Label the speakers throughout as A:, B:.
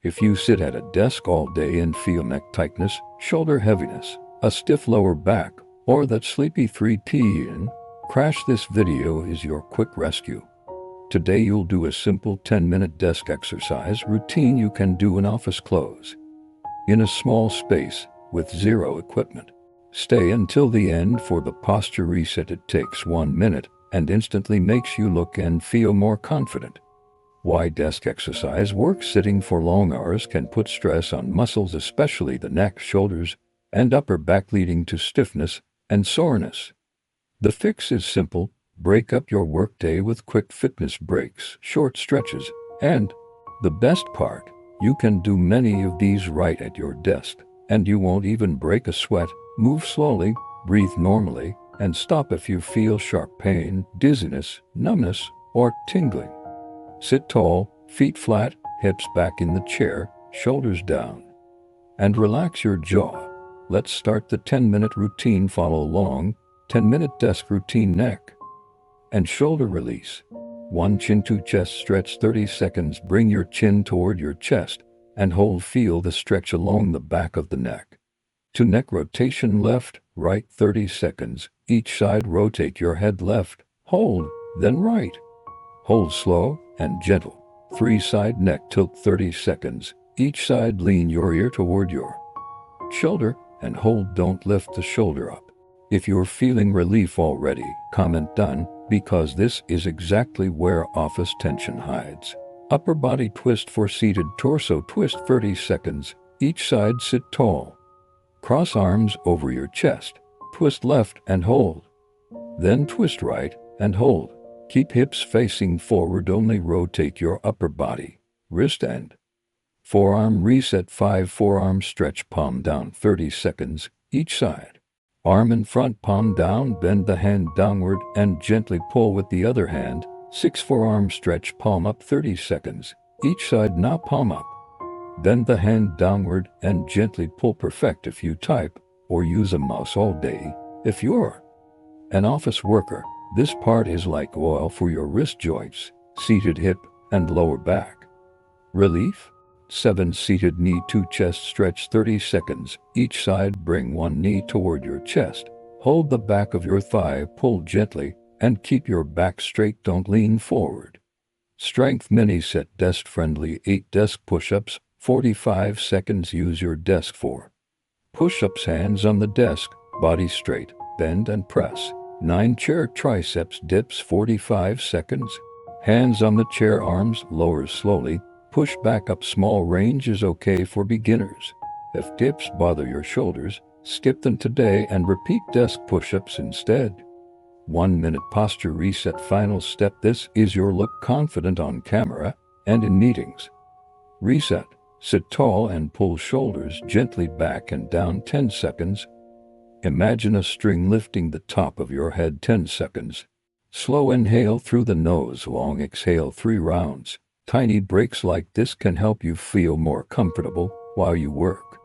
A: If you sit at a desk all day and feel neck tightness, shoulder heaviness, a stiff lower back, or that sleepy 3 p.m. crash, this video is your quick rescue. Today you'll do a simple 10-minute desk exercise routine you can do in office clothes. In a small space, with zero equipment. Stay until the end for the posture reset. It takes 1 minute and instantly makes you look and feel more confident. Why desk exercise works. Sitting for long hours can put stress on muscles, especially the neck, shoulders, and upper back, leading to stiffness and soreness. The fix is simple. Break up your workday with quick fitness breaks, short stretches, and the best part, you can do many of these right at your desk, and you won't even break a sweat. Move slowly, breathe normally, and stop if you feel sharp pain, dizziness, numbness, or tingling. Sit tall, feet flat, hips back in the chair, shoulders down, and relax your jaw. Let's start the 10-minute routine. Follow along. 10-minute desk routine. Neck and shoulder release. 1. Chin to chest stretch 30 seconds. Bring your chin toward your chest and hold. Feel the stretch along the back of the neck. 2. Neck rotation. Left, right 30 seconds. Each side. Rotate your head left, hold, then right. Hold slow and gentle. 3. Side neck tilt 30 seconds. Each side. Lean your ear toward your shoulder and hold. Don't lift the shoulder up. If you're feeling relief already, comment done, because this is exactly where office tension hides. Upper body twist for seated. Torso twist 30 seconds. Each side. Sit tall. Cross arms over your chest. Twist left and hold. Then twist right and hold. Keep hips facing forward. Only rotate your upper body, wrist and forearm reset. 5. Forearm stretch. Palm down 30 seconds. Each side. Arm in front, palm down. Bend the hand downward and gently pull with the other hand. 6. Forearm stretch. Palm up 30 seconds. Each side. Now palm up. Bend the hand downward and gently pull. Perfect if you type or use a mouse all day. If you're an office worker, this part is like oil for your wrist joints, seated hip, and lower back. Relief? 7. Seated knee to chest stretch 30 seconds. Each side. Bring one knee toward your chest. Hold the back of your thigh, pull gently, and keep your back straight. Don't lean forward. Strength mini set. Desk friendly. 8. Desk push-ups 45 seconds. Use your desk for push-ups. Hands on the desk, body straight, bend and press. 9. Chair triceps dips 45 seconds. Hands on the chair, arms lower slowly. Push back up. Small range is okay for beginners. If dips bother your shoulders, skip them today and repeat desk push-ups instead. 1 minute posture reset. Final step. This is your look confident on camera and in meetings. Reset. Sit tall and pull shoulders gently back and down 10 seconds. Imagine a string lifting the top of your head 10 seconds. Slow inhale through the nose, long exhale 3 rounds. Tiny breaks like this can help you feel more comfortable while you work.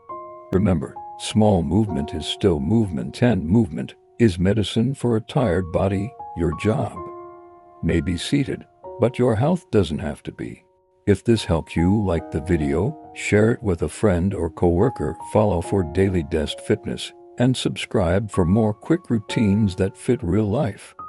A: Remember, small movement is still movement, and movement is medicine for a tired body. Your job may be seated, but your health doesn't have to be. If this helped you, like the video, share it with a friend or coworker, follow for daily desk fitness, and subscribe for more quick routines that fit real life.